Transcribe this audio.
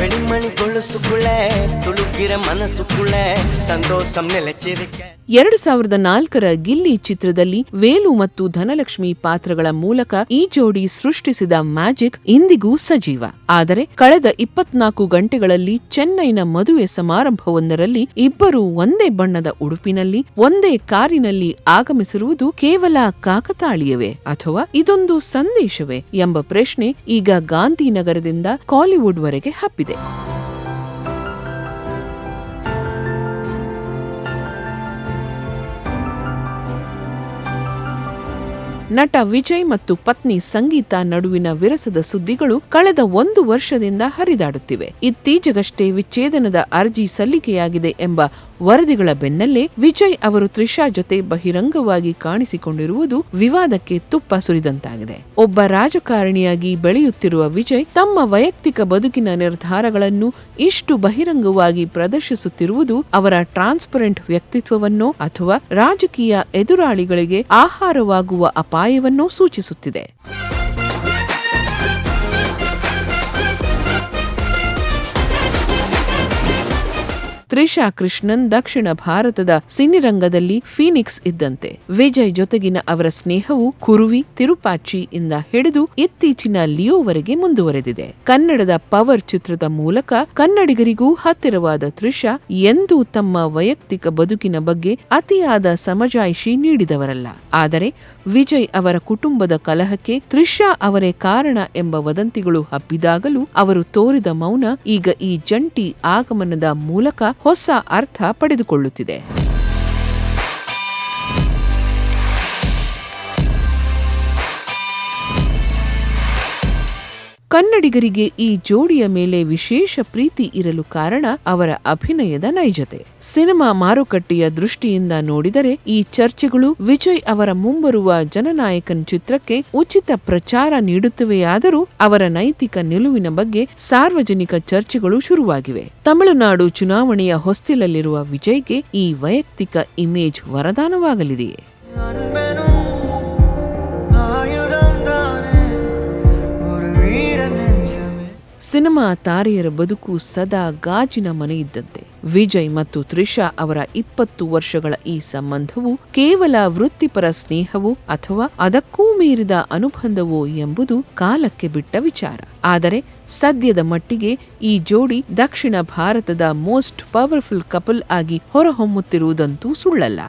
വെളിമണി കൊളുസുക്കുളെ തുളുക്കിര മനസ്സുക്കുളെ സന്തോഷം നിലച്ചിരിക്കെ. 2004ರ ಗಿಲ್ಲಿ ಚಿತ್ರದಲ್ಲಿ ವೇಲು ಮತ್ತು ಧನಲಕ್ಷ್ಮಿ ಪಾತ್ರಗಳ ಮೂಲಕ ಈ ಜೋಡಿ ಸೃಷ್ಟಿಸಿದ ಮ್ಯಾಜಿಕ್ ಇಂದಿಗೂ ಸಜೀವ. ಆದರೆ ಕಳೆದ 24 ಗಂಟೆಗಳಲ್ಲಿ ಚೆನ್ನೈನ ಮದುವೆ ಸಮಾರಂಭವೊಂದರಲ್ಲಿ ಇಬ್ಬರು ಒಂದೇ ಬಣ್ಣದ ಉಡುಪಿನಲ್ಲಿ ಒಂದೇ ಕಾರಿನಲ್ಲಿ ಆಗಮಿಸಿರುವುದು ಕೇವಲ ಕಾಕತಾಳೀಯವೇ ಅಥವಾ ಇದೊಂದು ಸಂದೇಶವೇ ಎಂಬ ಪ್ರಶ್ನೆ ಈಗ ಗಾಂಧಿನಗರದಿಂದ ಕಾಲಿವುಡ್ ವರೆಗೆ ಹಬ್ಬಿದೆ. ನಟ ವಿಜಯ್ ಮತ್ತು ಪತ್ನಿ ಸಂಗೀತಾ ನಡುವಿನ ವಿರಸದ ಸುದ್ದಿಗಳು ಕಳೆದ 1 ವರ್ಷದಿಂದ ಹರಿದಾಡುತ್ತಿವೆ. ಇತ್ತೀಚೆಗಷ್ಟೇ ವಿಚ್ಛೇದನದ ಅರ್ಜಿ ಸಲ್ಲಿಕೆಯಾಗಿದೆ ಎಂಬ ವರದಿಗಳ ಬೆನ್ನಲ್ಲೇ ವಿಜಯ್ ಅವರು ತ್ರಿಷಾ ಜೊತೆ ಬಹಿರಂಗವಾಗಿ ಕಾಣಿಸಿಕೊಂಡಿರುವುದು ವಿವಾದಕ್ಕೆ ತುಪ್ಪ ಸುರಿದಂತಾಗಿದೆ. ಒಬ್ಬ ರಾಜಕಾರಣಿಯಾಗಿ ಬೆಳೆಯುತ್ತಿರುವ ವಿಜಯ್ ತಮ್ಮ ವೈಯಕ್ತಿಕ ಬದುಕಿನ ನಿರ್ಧಾರಗಳನ್ನು ಇಷ್ಟು ಬಹಿರಂಗವಾಗಿ ಪ್ರದರ್ಶಿಸುತ್ತಿರುವುದು ಅವರ ಟ್ರಾನ್ಸ್ಪರೆಂಟ್ ವ್ಯಕ್ತಿತ್ವವನ್ನೋ ಅಥವಾ ರಾಜಕೀಯ ಎದುರಾಳಿಗಳಿಗೆ ಆಹಾರವಾಗುವ ಅಪಾಯವನ್ನೋ ಸೂಚಿಸುತ್ತಿದೆ. ತ್ರಿಷಾ ಕೃಷ್ಣನ್ ದಕ್ಷಿಣ ಭಾರತದ ಸಿನಿರಂಗದಲ್ಲಿ ಫೀನಿಕ್ಸ್ ಇದ್ದಂತೆ. ವಿಜಯ್ ಜೊತೆಗಿನ ಅವರ ಸ್ನೇಹವು ಕುರುವಿ, ತಿರುಪಾಚಿ ಇಂದ ಹಿಡಿದು ಇತ್ತೀಚಿನ ಲಿಯೋವರೆಗೆ ಮುಂದುವರೆದಿದೆ. ಕನ್ನಡದ ಪವರ್ ಚಿತ್ರದ ಮೂಲಕ ಕನ್ನಡಿಗರಿಗೂ ಹತ್ತಿರವಾದ ತ್ರಿಷಾ ಎಂದೂ ತಮ್ಮ ವೈಯಕ್ತಿಕ ಬದುಕಿನ ಬಗ್ಗೆ ಅತಿಯಾದ ಸಮಜಾಯಿಷಿ ನೀಡಿದವರಲ್ಲ. ಆದರೆ ವಿಜಯ್ ಅವರ ಕುಟುಂಬದ ಕಲಹಕ್ಕೆ ತ್ರಿಷಾ ಅವರೇ ಕಾರಣ ಎಂಬ ವದಂತಿಗಳು ಹಬ್ಬಿದಾಗಲೂ ಅವರು ತೋರಿದ ಮೌನ ಈಗ ಈ ಜಂಟಿ ಆಗಮನದ ಮೂಲಕ ಹೊಸ ಅರ್ಥ ಪಡೆದುಕೊಳ್ಳುತ್ತಿದೆ. ಕನ್ನಡಿಗರಿಗೆ ಈ ಜೋಡಿಯ ಮೇಲೆ ವಿಶೇಷ ಪ್ರೀತಿ ಇರಲು ಕಾರಣ ಅವರ ಅಭಿನಯದ ನೈಜತೆ. ಸಿನಿಮಾ ಮಾರುಕಟ್ಟೆಯ ದೃಷ್ಟಿಯಿಂದ ನೋಡಿದರೆ ಈ ಚರ್ಚೆಗಳು ವಿಜಯ್ ಅವರ ಮುಂಬರುವ ಜನನಾಯಕನ್ ಚಿತ್ರಕ್ಕೆ ಉಚಿತ ಪ್ರಚಾರ ನೀಡುತ್ತವೆಯಾದರೂ ಅವರ ನೈತಿಕ ನಿಲುವಿನ ಬಗ್ಗೆ ಸಾರ್ವಜನಿಕ ಚರ್ಚೆಗಳು ಶುರುವಾಗಿವೆ. ತಮಿಳುನಾಡು ಚುನಾವಣೆಯ ಹೊಸ್ತಿಲಲ್ಲಿರುವ ವಿಜಯ್ಗೆ ಈ ವೈಯಕ್ತಿಕ ಇಮೇಜ್ ವರದಾನವಾಗಲಿದೆಯೇ? ಸಿನಿಮಾ ತಾರೆಯರ ಬದುಕು ಸದಾ ಗಾಜಿನ ಮನೆಯಿದ್ದಂತೆ. ವಿಜಯ್ ಮತ್ತು ತ್ರಿಷಾ ಅವರ 20 ವರ್ಷಗಳ ಈ ಸಂಬಂಧವು ಕೇವಲ ವೃತ್ತಿಪರ ಸ್ನೇಹವೋ ಅಥವಾ ಅದಕ್ಕೂ ಮೀರಿದ ಅನುಬಂಧವೋ ಎಂಬುದು ಕಾಲಕ್ಕೆ ಬಿಟ್ಟ ವಿಚಾರ. ಆದರೆ ಸದ್ಯದ ಮಟ್ಟಿಗೆ ಈ ಜೋಡಿ ದಕ್ಷಿಣ ಭಾರತದ ಮೋಸ್ಟ್ ಪವರ್ಫುಲ್ ಕಪಲ್ ಆಗಿ ಹೊರಹೊಮ್ಮುತ್ತಿರುವುದಂತೂ ಸುಳ್ಳಲ್ಲ.